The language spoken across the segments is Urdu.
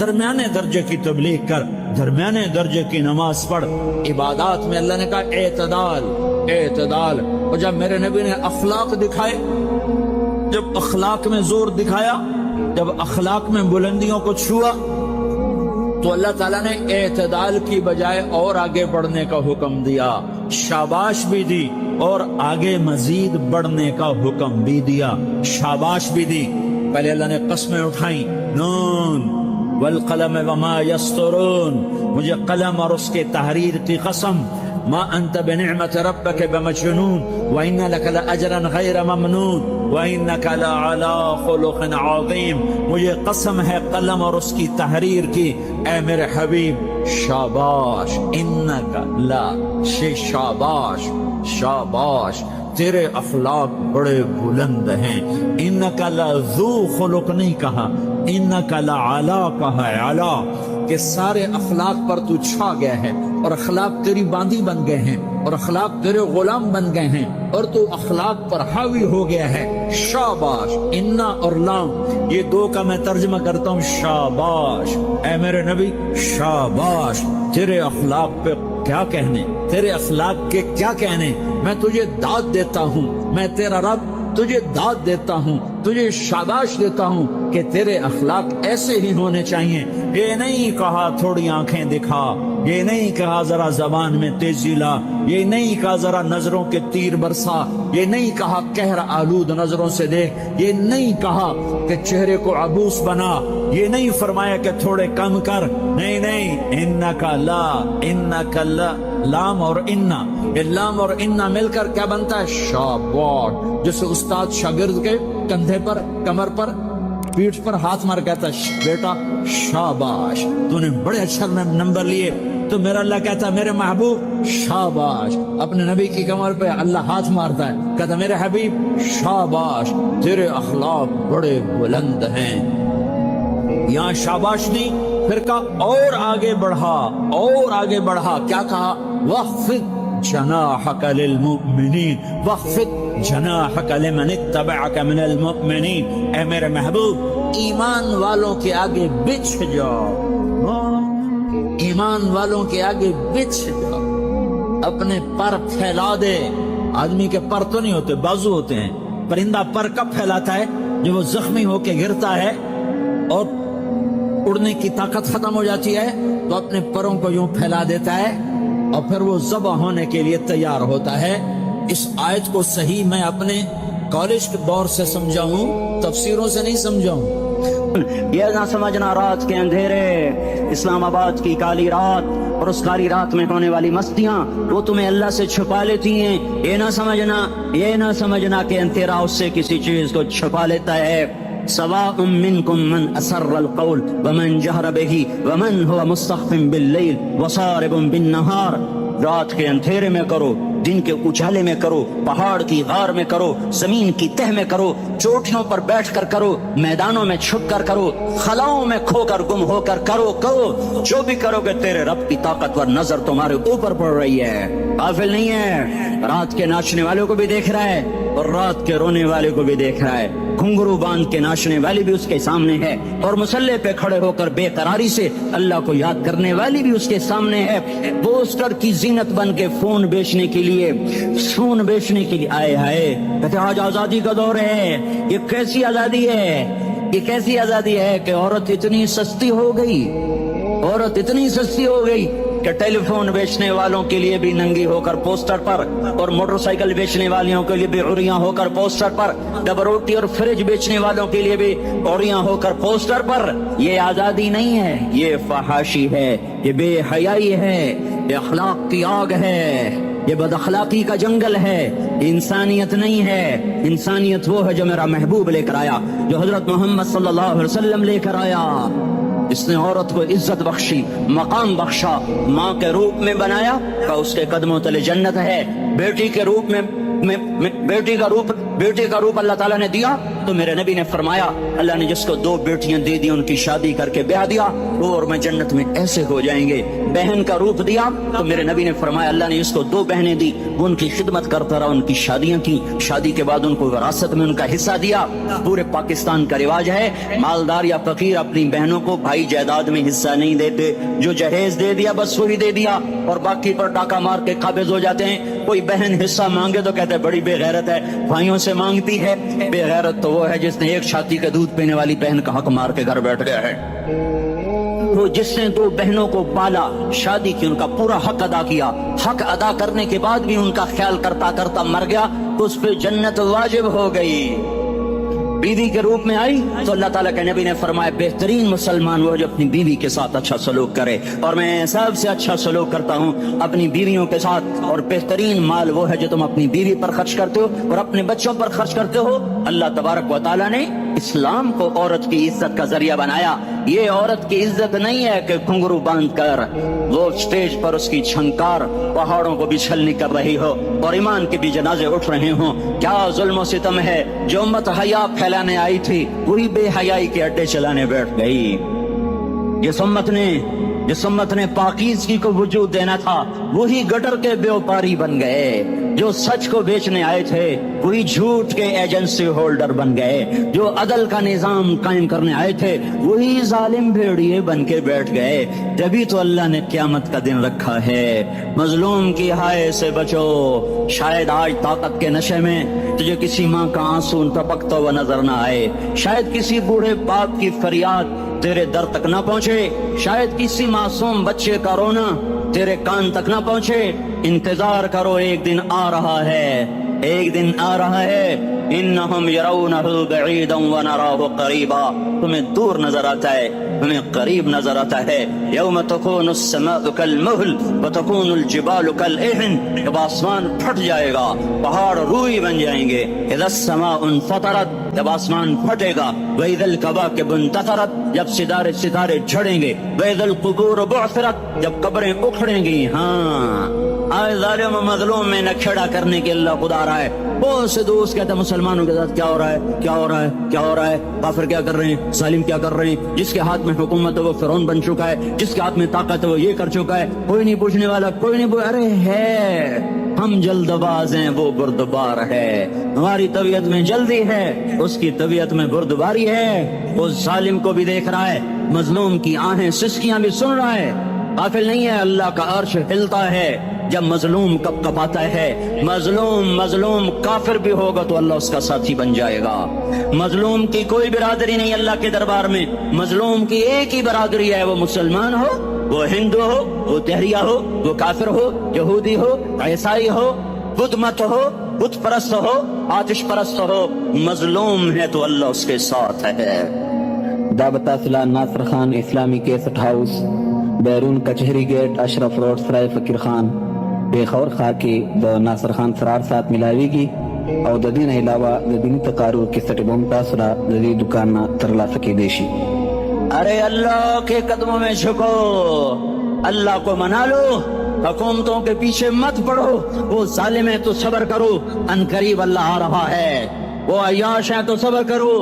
درمیانے درجے کی تبلیغ کر، درمیانے درجے کی نماز پڑھ۔ عبادات میں اللہ نے کہا اعتدال اعتدال۔ اور جب میرے نبی نے اخلاق دکھائے، جب اخلاق میں زور دکھایا، جب اخلاق میں بلندیوں کو چھوا، تو اللہ تعالیٰ نے اعتدال کی بجائے اور آگے بڑھنے کا حکم دیا، شاباش بھی دی اور آگے مزید بڑھنے کا حکم بھی دیا، شاباش بھی دی۔ پہلے اللہ نے قسمیں اٹھائیں، نون والقلم وما یسطرون، مجھے قلم اور اس کے تحریر کی قسم، ما انت بنعمت ربک بمجنون وان لک لاجرا غیر ممنون وانک لعلی خلق عظیم، مجھے قسم ہے قلم اور اس کی تحریر کی، اے میرے حبیب شاباش، انک لا شاباش شاباش، تیرے اخلاق بڑے بلند ہیں۔ انک لذو خلق نہیں کہا، انک لعلی کہا ہے، علا، کہ سارے اخلاق پر تو چھا گیا ہے اور اخلاق تیری باندی بن گئے ہیں اور اخلاق تیرے غلام بن گئے ہیں اور تو اخلاق پر حاوی ہو گیا ہے۔ شاباش، انا اور لام یہ دو کا میں ترجمہ کرتا ہوں شاباش، اے میرے نبی شاباش، تیرے اخلاق پہ کیا کہنے، تیرے اخلاق کے کیا کہنے، میں تجھے داد دیتا ہوں، میں تیرا رب تجھے داد دیتا ہوں، تجھے شاباش دیتا ہوں کہ تیرے اخلاق ایسے ہی ہونے چاہیے۔ یہ نہیں کہا تھوڑی آنکھیں دکھا، یہ نہیں کہا ذرا زبان میں تیزی لا، یہ نہیں کہا ذرا نظروں کے تیر برسا، یہ نہیں کہا قہر آلود نظروں سے دیکھ، یہ نہیں کہا کہ چہرے کو عبوس بنا، یہ نہیں فرمایا کہ تھوڑے کم کر، نہیں نہیں، انکا لا، انکا لا، لام اور انا، یہ لام اور انا مل کر کیا بنتا ہے؟ شاباش۔ جیسے استاد شاگرد کے کندھے پر، کمر پر، پیٹھ پر ہاتھ مار کہتا ہے بیٹا شاباش، تو نے بڑے اچھے نمبر لیے، تو میرا اللہ کہتا ہے میرے محبوب شاباش۔ اپنے نبی کی کمر پہ اللہ ہاتھ مارتا ہے، کہتا میرے حبیب شاباش، تیرے اخلاق بڑے بلند ہیں۔ یہاں شاباش نہیں، پھر کہا اور آگے بڑھا، اور آگے بڑھا، کیا کہا؟ وَخْفِضْ جناحك للمؤمنین، وَخْفِضْ جناحك لمن اتبعك من المؤمنین، اے میرے محبوب ایمان والوں کے آگے بچھ جاؤ، ایمان والوں کے آگے بچھ جاؤ، اپنے پر پھیلا دے۔ آدمی کے پر تو نہیں ہوتے، بازو ہوتے ہیں۔ پرندہ پر کب پھیلاتا ہے؟ جب وہ زخمی ہو کے گرتا ہے اور اڑنے کی طاقت ختم ہو جاتی ہے تو اپنے پروں کو یوں پھیلا دیتا ہے اور پھر وہ ذبح ہونے کے لیے تیار ہوتا ہے۔ اس آیت کو صحیح میں اپنے کالج کے دور سے سمجھا ہوں، تفسیروں سے نہیں سمجھا ہوں۔ یہ نہ سمجھنا رات کے اندھیرے، اسلام آباد کی کالی رات اور اس کالی رات میں ہونے والی مستیاں وہ تمہیں اللہ سے چھپا لیتی ہیں۔ یہ نہ سمجھنا کہ اندھیرا اس سے کسی چیز کو چھپا لیتا ہے۔ سواء منکم من اسر القول ومن جہر بہ ومن هو مستخف باللیل وصارب بالنہار، رات کے اندھیرے میں کرو، دن کے اجالے میں کرو، پہاڑ کی غار میں کرو، زمین کی تہ میں کرو، چوٹیوں پر بیٹھ کر کرو، میدانوں میں چھپ کر کرو، خلاؤں میں کھو کر گم ہو کر کرو، جو بھی کرو گے تیرے رب کی طاقتور نظر تمہارے اوپر پڑ رہی ہے، غافل نہیں ہے۔ رات کے ناچنے والوں کو بھی دیکھ رہا ہے اور رات کے رونے والے کو بھی دیکھ رہا ہے، گھنگرو باندھ کے ناچنے والی بھی اس کے سامنے ہے اور مسلح پہ کھڑے ہو کر بے قراری سے اللہ کو یاد کرنے والی بھی اس کے سامنے ہے۔ پوسٹر کی زینت بن کے فون بیچنے کے لیے آئے کہتے آج آزادی کا دور ہے۔ یہ کیسی آزادی ہے، یہ کیسی آزادی ہے کہ عورت اتنی سستی ہو گئی کہ ٹیلی فون بیچنے والوں کے لیے بھی ننگی ہو کر پوسٹر پر اور موٹر سائیکل بیچنے والوں کے لیے بھی عریاں ہو کر پوسٹر پر، ڈبل روٹی اور فریج بیچنے والوں کے لیے بھی عریاں ہو کر پوسٹر پر۔ یہ آزادی نہیں ہے، یہ فحاشی ہے، یہ بے حیائی ہے، یہ اخلاق کی آگ ہے، یہ بد اخلاقی کا جنگل ہے، انسانیت نہیں ہے۔ انسانیت وہ ہے جو میرا محبوب لے کر آیا، جو حضرت محمد صلی اللہ علیہ وسلم لے کر آیا۔ اس نے عورت کو عزت بخشی، مقام بخشا، ماں کے روپ میں بنایا کہ اس کے قدموں تلے جنت ہے، بیٹی کے روپ میں بیٹی کا روپ بیٹے کا روپ اللہ تعالیٰ نے دیا تو میرے نبی نے فرمایا اللہ نے جس کو 2 بیٹیاں دے دی ان کی شادی کر کے بیاہ دیا وہ اور میں جنت میں ایسے ہو جائیں گے. بہن کا روپ دیا تو میرے نبی نے فرمایا اللہ نے جس کو 2 بہنیں دی وہ ان کی خدمت کرتا رہا, ان کی شادیاں کی, شادی کے بعد ان کو وراثت میں ان کا حصہ دیا. پورے پاکستان کا رواج ہے مالدار یا فقیر اپنی بہنوں کو بھائی جائیداد میں حصہ نہیں دیتے, جو جہیز دے دیا بس وہی دے دیا اور باقی پر ڈاکہ مار کے قابض ہو جاتے ہیں. کوئی بہن حصہ مانگے تو کہتے بڑی بے غیرت ہے, بھائیوں سے مانگتی ہے. بے غیرت تو وہ ہے جس نے ایک چھاتی کا دودھ پینے والی بہن کا حق مار کے گھر بیٹھ گیا ہے. تو جس نے 2 بہنوں کو پالا, شادی کی, ان کا پورا حق ادا کیا, حق ادا کرنے کے بعد بھی ان کا خیال کرتا کرتا مر گیا تو اس پہ جنت واجب ہو گئی. بیوی کے روپ میں آئی تو اللہ تعالیٰ کے نبی نے فرمایا بہترین مسلمان وہ جو اپنی بیوی کے ساتھ اچھا سلوک کرے, اور میں سب سے اچھا سلوک کرتا ہوں اپنی بیویوں کے ساتھ. اور بہترین مال وہ ہے جو تم اپنی بیوی پر خرچ کرتے ہو اور اپنے بچوں پر خرچ کرتے ہو. اللہ تبارک و تعالیٰ نے اسلام کو عورت کی عزت کا ذریعہ بنایا. یہ عورت کی عزت نہیں ہے کہ گھنگرو باندھ کر وہ اسٹیج پر اس کی چھنکار پہاڑوں کو بھی چھلنی کر رہی ہو اور ایمان کے بھی جنازے اٹھ رہے ہوں. کیا ظلم و ستم ہے, جو امت حیا پھیلانے آئی تھی وہی بے حیائی کے اڈے چلانے بیٹھ گئی. جس امت نے پاکیزگی کو وجود دینا تھا وہی گٹر کے بیوپاری بن گئے. جو سچ کو بیچنے آئے تھے وہی جھوٹ کے ایجنسی ہولڈر بن گئے. جو عدل کا نظام قائم کرنے آئے تھے وہی ظالم بھیڑیے بن کے بیٹھ گئے. جبھی تو اللہ نے قیامت کا دن رکھا ہے. مظلوم کی ہائے سے بچو. شاید آج طاقت کے نشے میں تجھے کسی ماں کا آنسو ٹپکتا ہوا نظر نہ آئے, شاید کسی بوڑھے باپ کی فریاد تیرے در تک نہ پہنچے, شاید کسی معصوم بچے کا رونا تیرے کان تک نہ پہنچے. انتظار کرو, ایک دن آ رہا ہے, ایک دن آ رہا ہے. انہم یرونہ بعیدا ونراہ قریبا, تمہیں دور نظر آتا ہے ہمیں قریب نظر آتا ہے. یوم تکون السماء کالمہل وتکون الجبال کالعہن, جب آسمان پھٹ جائے گا پہاڑ روئی بن جائیں گے. اذا السماء انفطرت, جب آسمان پھٹے گا. واذا الکواکب انتثرت, جب ستارے جھڑیں گے. واذا القبور بعثرت, جب قبریں اکھڑیں گی. ہاں آج ظالم و مظلوم میں نکھڑا کرنے کے اللہ خدا رہا ہے. بہت سے دوست کہتے ہیں مسلمانوں کے ساتھ کیا ہو رہا ہے, کیا ہو رہا ہے, کیا ہو رہا ہے, کافر کیا کر رہے ہیں, ظالم کیا کر رہے ہیں. جس کے ہاتھ میں حکومت ہے وہ فرعون بن چکا ہے, جس کے ہاتھ میں طاقت ہے وہ یہ کر چکا ہے. کوئی نہیں پوچھنے والا, کوئی نہیں ارے ہے, ہم جلد باز ہیں وہ بردبار ہے. ہماری طبیعت میں جلدی ہے, اس کی طبیعت میں بردباری ہے. اس ظالم کو بھی دیکھ رہا ہے, مظلوم کی آہیں سسکیاں بھی سن رہا ہے. غافل نہیں ہے, اللہ کا عرش ہلتا ہے جب مظلوم کپ کپاتا ہے. مظلوم کافر بھی ہوگا تو اللہ اس کا ساتھی بن جائے گا. مظلوم کی کوئی برادری نہیں اللہ کے دربار میں, مظلوم کی ایک ہی برادری ہے, وہ مسلمان ہو, وہ ہندو ہو, وہ تہریہ ہو, وہ کافر ہو, یہودی ہو, عیسائی ہو, بدھ مت ہو, بت پرست ہو, آتش پرست ہو, مظلوم ہے تو اللہ اس کے ساتھ ہے. دعوت اصلاح ناصر خان اسلامی کیسٹ ہاؤس, بیرون کچہری گیٹ, اشرف روڈ, سرائے فقیر خان. بے خور خواہ کی د ناصر خان سرار ساتھ ملاوی گی او د دین علاوہ د دینی تقارر کیسٹ بم تاثرہ د دې دکان نہ ترلا سکی دیشی. ارے اللہ کے قدموں میں جھکو, اللہ کو منا لو, حکومتوں کے پیچھے مت پڑو. وہ ظالم ہے تو صبر کرو, ان قریب اللہ آ رہا ہے. وہ عیاش ہے تو صبر کرو,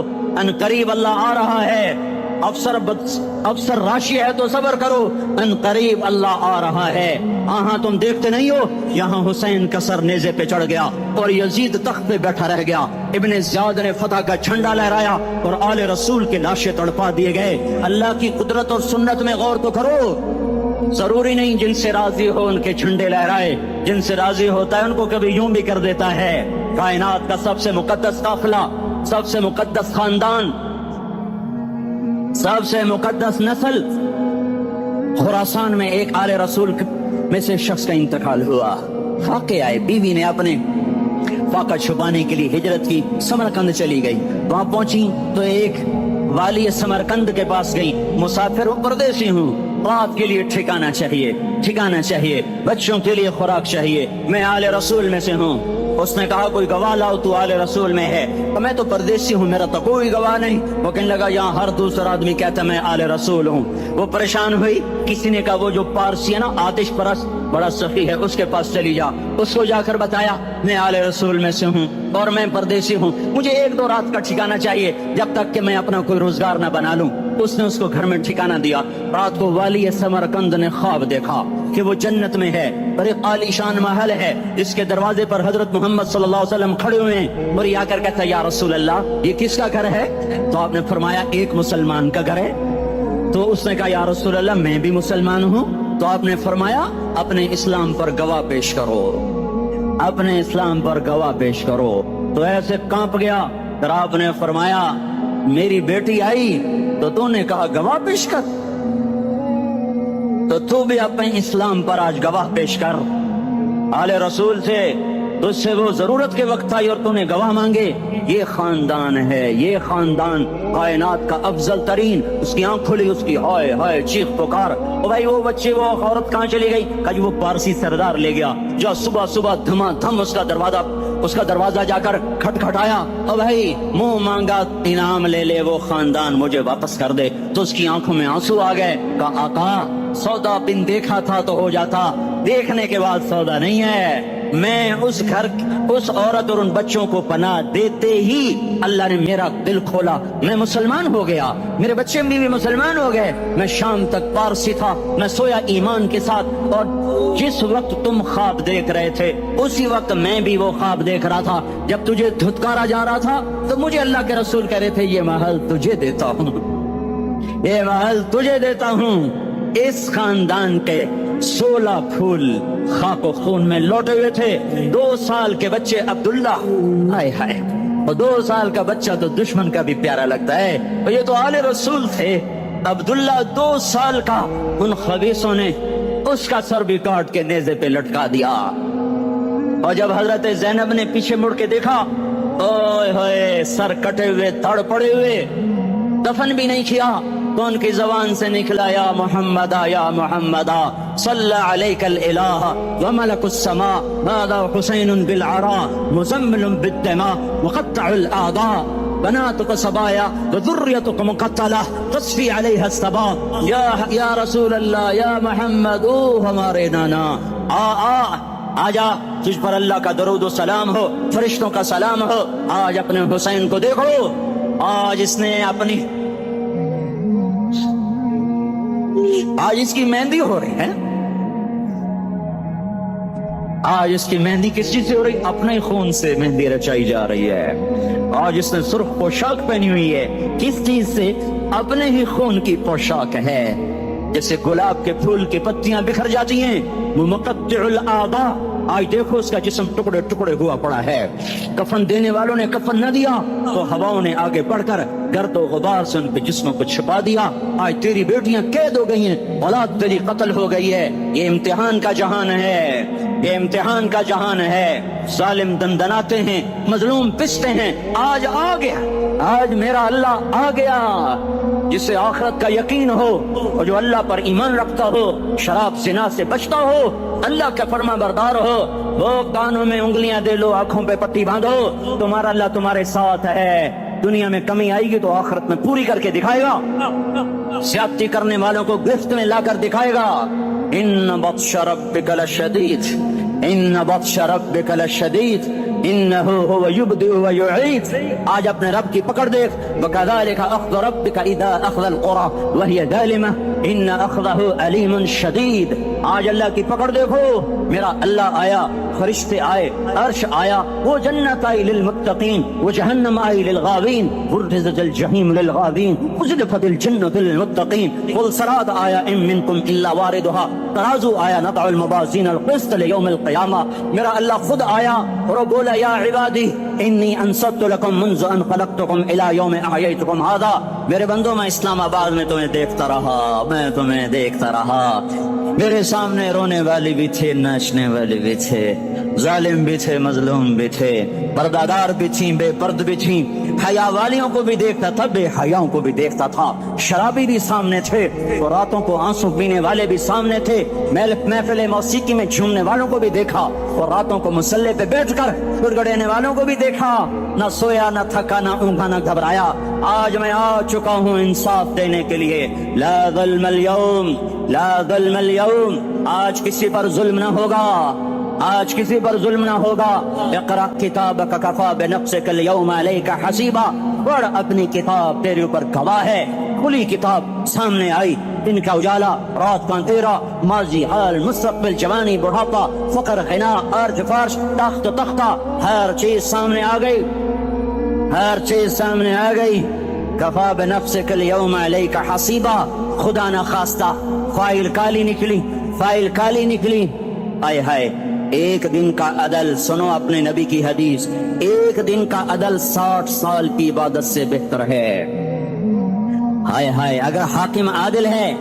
ان قریب اللہ آ رہا ہے. افسر راشی ہے تو صبر کرو, ان قریب اللہ آ رہا ہے. ہاں تم دیکھتے نہیں ہو, یہاں حسین کا سر نیزے پہ چڑھ گیا اور یزید تخت پہ بیٹھا رہ گیا. ابن زیاد نے فتح کا جھنڈا لہرایا اور آل رسول کے لاشیں تڑپا دیے گئے. اللہ کی قدرت اور سنت میں غور تو کرو. ضروری نہیں جن سے راضی ہو ان کے جھنڈے لہرائے, جن سے راضی ہوتا ہے ان کو کبھی یوں بھی کر دیتا ہے. کائنات کا سب سے مقدس قافلہ, سب سے مقدس خاندان, سب سے مقدس نسل, خراسان میں ایک آل رسول میں سے شخص کا انتقال ہوا. فاقے آئے, بیوی نے اپنے فاقہ چھپانے کے لیے ہجرت کی, سمرقند چلی گئی. وہاں پہنچی تو ایک والی سمرقند کے پاس گئی. مسافر ہوں, پردیسی ہوں, رات کے لیے ٹھکانا چاہیے، بچوں کے لیے خوراک چاہیے، میں آل رسول میں سے ہوں۔ اس نے کہا کوئی گواہ لاؤ، تو آل رسول میں ہے؟ تو میں تو پردیسی ہوں، میرا تو کوئی گواہ نہیں۔ وہ کہنے لگا یہاں ہر دوسرا آدمی کہتا میں آل رسول ہوں۔ وہ پریشان ہوئی، کسی نے کہا وہ جو پارسی ہے نا آتش پرست بڑا سخی ہے، اس کے پاس چلی جا۔ اس کو جا کر بتایا میں آل رسول میں سے ہوں اور میں پردیسی ہوں، مجھے 1-2 رات کا ٹھکانہ چاہیے جب تک کہ میں اپنا کوئی روزگار نہ بنا لوں۔ اس نے اس کو گھر میں ٹھکانہ دیا۔ رات کو والی سمرقند نے خواب دیکھا کہ وہ جنت میں ہے اور ایک عالی شان محل ہے، اس کے دروازے پر حضرت محمد صلی اللہ علیہ وسلم کھڑے ہوئے ہیں، اور یہ آ کر کہتا ہے یا رسول اللہ یہ کس کا گھر ہے؟ تو آپ نے فرمایا ایک مسلمان کا گھر ہے۔ تو اس نے کہا یا رسول اللہ میں بھی مسلمان ہوں۔ تو آپ نے فرمایا اپنے اسلام پر گواہ پیش کرو، اپنے اسلام پر گواہ پیش کرو۔ تو ایسے کانپ گیا۔ پھر آپ نے فرمایا میری بیٹی آئی تو تو نے کہا گواہ پیش کر، تو بھی اپنے اسلام پر آج گواہ پیش کر۔ آل رسول سے تجھ سے وہ ضرورت کے وقت آئی اور تو نے گواہ مانگے۔ یہ خاندان ہے، یہ خاندان کائنات کا افضل ترین۔ اس کی آنکھ کھلی، اس کی ہائے ہائے چیخ پکار، او بھائی وہ بچے وہ عورت کہاں چلی گئی؟ کہ وہ پارسی سردار لے گیا جو صبح صبح دھما دھم اس کا دروازہ جا کر کھٹکھٹایا، او بھائی منہ مانگا انعام لے لے، وہ خاندان مجھے واپس کر دے۔ تو اس کی آنکھوں میں آنسو آ گئے۔ کہا آقا سودا بن دیکھا تھا تو ہو جاتا، دیکھنے کے بعد سودا نہیں ہے۔ میں اس گھر اس عورت اور ان بچوں کو پناہ دیتے ہی اللہ نے میرا دل کھولا، میں مسلمان ہو گیا، میرے بچے بھی مسلمان ہو گئے۔ میں شام تک پارسی تھا، میں سویا ایمان کے ساتھ، اور جس وقت تم خواب دیکھ رہے تھے اسی وقت میں بھی وہ خواب دیکھ رہا تھا۔ جب تجھے دھتکارا جا رہا تھا تو مجھے اللہ کے رسول کہہ رہے تھے یہ محل تجھے دیتا ہوں، یہ محل تجھے دیتا ہوں۔ اس خاندان کے 16 پھول خاک و خون میں لوٹے ہوئے تھے۔ 2 سال کے بچے عبداللہ، ہائے ہائے، اور 2 سال کا بچہ تو دشمن کا بھی پیارا لگتا ہے، اور یہ تو آل رسول تھے۔ عبداللہ 2 سال کا، ان خبیثوں نے اس کا سر بھی کاٹ کے نیزے پہ لٹکا دیا۔ اور جب حضرت زینب نے پیچھے مڑ کے دیکھا، اوئے ہوئے سر کٹے ہوئے تڑ پڑے ہوئے، دفن بھی نہیں کیا، تو ان کی زبان سے نکلا یا محمدہ یا محمدہ صلی علیک الالہ وملک السماء هذا حسین بالعراء مزمل بالدماء مقطع الاعضاء بناتك صبايا وذريتك مقتلة تصفي عليها الصبا یا رسول اللہ یا محمد، او ہمارے نانا آجا، تجھ پر اللہ کا درود و سلام ہو، فرشتوں کا سلام ہو۔ آج اپنے حسین کو دیکھو، آج اس نے آج اس کی مہندی ہو رہی ہے۔ آج اس کی مہندی کس چیز سے ہو رہی؟ اپنے خون سے مہندی رچائی جا رہی ہے۔ آج اس نے سرخ پوشاک پہنی ہوئی ہے، کس چیز سے؟ اپنے ہی خون کی پوشاک ہے۔ جیسے گلاب کے پھول کی پتیاں بکھر جاتی ہیں، وہ مقطع الاعضاء، آج دیکھو اس کا جسم ٹکڑے ٹکڑے ہوا پڑا ہے۔ کفن دینے والوں نے کفن نہ دیا تو ہواؤں نے آگے بڑھ کر گرد و غبار سے ان کے جسموں کو چھپا دیا۔ آج تیری بیٹیاں قید ہو گئی ہیں، اولاد تیری قتل ہو گئی ہے۔ یہ امتحان کا جہان ہے، یہ امتحان کا جہان ہے۔ ظالم دندناتے ہیں، مظلوم پستے ہیں۔ آج آ گیا، آج میرا اللہ آ گیا۔ جسے آخرت کا یقین ہو اور جو اللہ پر ایمان رکھتا ہو، شراب زنا سے بچتا ہو، اللہ کا فرما بردار ہو، وہ کانوں میں انگلیاں دے لو، آنکھوں پہ پٹی باندھو، تمہارا اللہ تمہارے ساتھ ہے۔ دنیا میں کمی آئے گی تو آخرت میں پوری کر کے دکھائے گا۔ زیادتی کرنے والوں کو گرفت میں لا کر دکھائے گا۔ ان بطش ربک لشدید، ان بطش ربک لشدید انہ هو یبدئ ویعید۔ آج اپنے رب کی پکڑ دیکھ، وکذالک اخذ ربک اذا اخذ القری وہی ظالمہ ان اخذہ علیم شدید۔ آج اللہ کی پکڑ دیکھو، میرا اللہ آیا، فرشتے آئے، عرش آیا، وہ جنت آئی للمتقین، وہ جہنم آئی للغاوین، برزت الجحیم للغاوین، ازلفت الجنت للمتقین، قل صراط آیا ان منکم الا واردھا، ترازو آیا، نضع الموازین القسط لیوم القیامہ۔ میرا اللہ خود آیا اور بولا یا عبادی انی انصت لکم منذ ان خلقتکم الی یوم احییتکم ھذا۔ میرے بندوں، میں اسلام آباد میں تمہیں دیکھتا رہا، میں میں تمہیں دیکھتا رہا، میرے سامنے رونے والے بھی تھے، ناچنے والے بھی تھے، ظالم بھی تھے، مظلوم بھی تھے، پردادار بھی تھیں، بے پرد بھی تھیں، حیا والیوں کو بھی دیکھتا تھا، بے حیاؤں کو بھی دیکھتا تھا، شرابی بھی سامنے تھے، اور راتوں کو آنسو پینے والے بھی سامنے تھے، محفل موسیقی میں جھومنے والوں کو بھی دیکھا، اور راتوں کو مسلح پہ بیٹھ کر گڑگڑانے والوں کو بھی دیکھا، نہ سویا نہ تھکا نہ اونگا نہ گھبرایا۔ آج میں آ چکا ہوں انصاف دینے کے لیے، لا ظلم اليوم، لا ظلم اليوم، آج کسی پر ظلم نہ ہوگا، آج کسی پر ظلم نہ ہوگا۔ اقرأ کتابک کفی بنفسک اليوم علیک حسیبا، پڑھ اپنی کتاب، تیرے اوپر گواہ ہے۔ کھلی کتاب سامنے آئی، دن کا اجالا، رات کا اندھیرا، ماضی حال مستقبل جوانی بڑھاپا، فقر غنا عرض فرش تخت تختہ، ہر چیز سامنے آ گئی، ہر چیز سامنے آ گئی۔ کفی بنفسک اليوم علیک حسیبا، خدا نہ خواستہ فائل کالی نکلی، فائل کالی نکلی۔ آئے ہائے، ایک دن کا عدل، سنو اپنے نبی کی حدیث، ایک دن کا عدل 60 سال کی عبادت سے بہتر ہے۔ ہائے ہائے، اگر حاکم عادل ہے،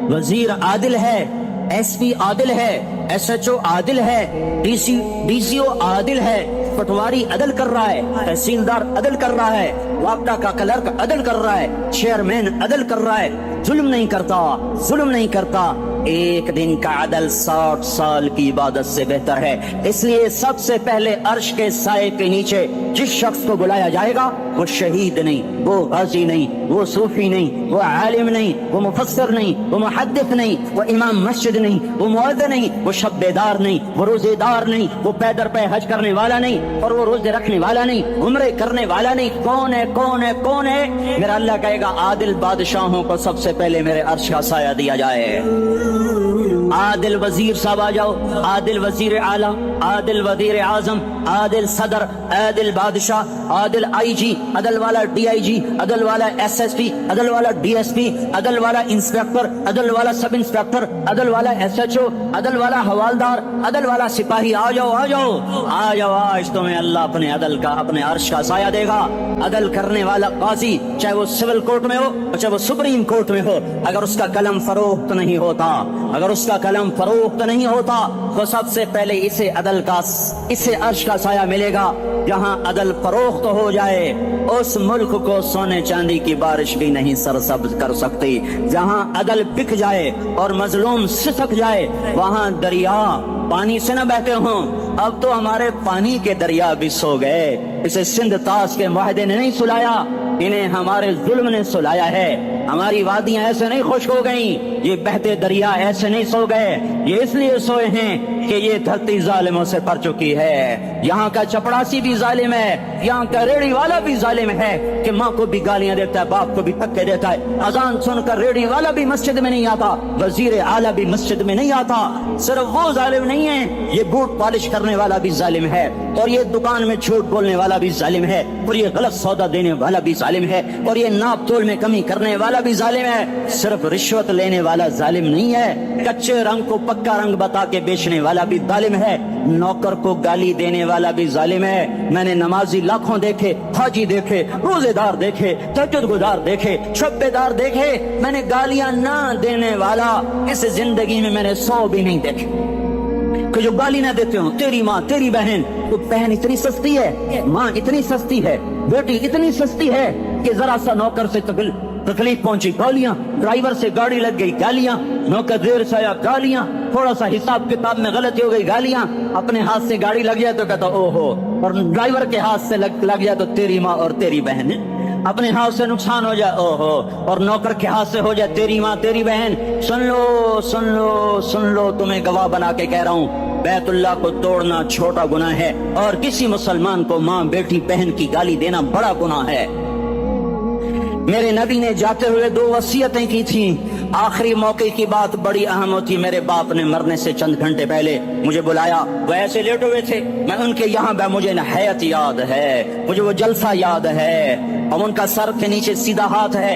وزیر عادل ہے، ایس پی عادل ہے، ایس ایچ او عادل ہے، ڈی سی او عادل ہے، پٹواری عدل کر رہا ہے، تحصیلدار عدل کر رہا ہے، وابڈا کا کلرک عدل کر رہا ہے، چیئرمین عدل کر رہا ہے، ظلم نہیں کرتا، ظلم نہیں کرتا، ایک دن کا عدل 60 سال کی عبادت سے بہتر ہے۔ اس لیے سب سے پہلے عرش کے سائے کے نیچے جس شخص کو بلایا جائے گا وہ شہید نہیں، وہ غازی نہیں، وہ صوفی نہیں، وہ عالم نہیں، وہ مفسر نہیں، وہ محدث نہیں، وہ امام مسجد نہیں، وہ مؤذن نہیں، وہ شب بیدار نہیں، وہ روزے دار نہیں، وہ پیدر پہ حج کرنے والا نہیں، اور وہ روزے رکھنے والا نہیں، عمرے کرنے والا نہیں۔ کون ہے، کون ہے، کون ہے؟ میرا اللہ کہے گا عادل بادشاہوں کو سب سے پہلے میرے عرش کا سایہ دیا جائے۔ عادل وزیر صاحب آ جاؤ، عادل وزیر اعلیٰ، عادل وزیر اعظم، عادل صدر، عادل بادشاہ، عادل آئی جی، عدل والا ڈی آئی جی، عدل والا ایس ایس پی، عدل والا ڈی ایس پی، عدل والا انسپیکٹر، عدل والا سب انسپیکٹر، عدل والا ایس ایچ او، عدل والا حوالدار، عدل والا سپاہی، آ جاؤ آ جاؤ آ جاؤ، آج تمہیں اللہ اپنے عدل کا، اپنے عرش کا سایہ دے گا۔ عدل کرنے والا قاضی، چاہے وہ سول کورٹ میں ہو چاہے وہ سپریم کورٹ میں ہو، اگر اس کا قلم فروخت نہیں ہوتا، اگر اس کا قلم فروخت نہیں ہوتا تو سب سے پہلے اسے عدل کا، اسے عرش کا سایہ ملے گا۔ جہاں عدل فروخت ہو جائے اس ملک کو سونے چاندی کی بارش بھی نہیں سرسبز کر سکتی۔ جہاں عدل بک جائے اور مظلوم سسک جائے وہاں دریا پانی سے نہ بہتے ہوں۔ اب تو ہمارے پانی کے دریا بھی سو گئے، اسے سندھ تاج کے معاہدے نے نہیں سلایا، انہیں ہمارے ظلم نے سلایا ہے۔ ہماری وادیاں ایسے نہیں خشک ہو گئیں، یہ بہتے دریا ایسے نہیں سو گئے، یہ اس لیے سوئے ہیں کہ یہ دھرتی ظالموں سے بھر چکی ہے۔ یہاں کا چپڑاسی بھی ظالم ہے، یہاں کا ریڑھی والا بھی ظالم ہے کہ ماں کو بھی گالیاں دیتا ہے، باپ کو بھی دھکے دیتا ہے۔ اذان سن کر ریڑھی والا بھی مسجد میں نہیں آتا، وزیر اعلیٰ بھی مسجد میں نہیں آتا۔ صرف وہ ظالم نہیں ہے، یہ بوٹ پالش کرنے والا بھی ظالم ہے، اور یہ دکان میں جھوٹ بولنے والا بھی ظالم ہے، اور یہ غلط سودا دینے والا بھی ظالم ہے، اور یہ ناپ تول میں کمی کرنے والا بھی ظالم ہے۔ صرف رشوت لینے والا ظالم نہیں ہے، کچے رنگ کو پکا رنگ بتا کے بیچنے والا بھی ظالم ہے، نوکر کو گالی دینے والا بھی ظالم ہے۔ میں نے نمازی لاکھوں دیکھے، حاجی دیکھے، روزے دار دیکھے، تہجد گزار دیکھے، شب دار دیکھے، میں نے گالیاں نہ دینے والا اس زندگی میں نے 100 بھی نہیں دیکھے کہ جو گالی نہ دیتے ہوں۔ تیری ماں، تیری بہن، تو بہن اتنی سستی ہے، ماں اتنی سستی ہے، بیٹی اتنی سستی ہے کہ ذرا سا نوکر سے تکلیف پہنچی گالیاں، ڈرائیور سے گاڑی لگ گئی گالیاں، نوکر دیر سے آیا گالیاں، تھوڑا سا حساب کتاب میں غلطی ہو گئی گالیاں، اپنے ہاتھ سے گاڑی لگ گیا تو کہتا او ہو، اور ڈرائیور کے ہاتھ سے لگ گیا تو تیری ماں اور تیری بہن، اپنے ہاتھ سے نقصان ہو جائے او ہو، اور نوکر کے ہاتھ سے ہو جائے تیری ماں تیری بہن۔ سن لو سن لو سن لو، تمہیں گواہ بنا کے کہہ رہا ہوں، بیت اللہ کو توڑنا چھوٹا گناہ ہے، اور کسی مسلمان کو ماں بیٹی بہن کی گالی دینا بڑا گناہ ہے۔ میرے نبی نے جاتے ہوئے 2 وصیتیں کی تھیں، آخری موقع کی بات بڑی اہم ہوتی۔ میرے باپ نے مرنے سے چند گھنٹے پہلے مجھے بلایا، وہ ایسے لیٹے ہوئے تھے، میں ان کے یہاں مجھے حیات یاد ہے، مجھے وہ جلسہ یاد ہے، اور ان کا سر کے نیچے سیدھا ہاتھ ہے،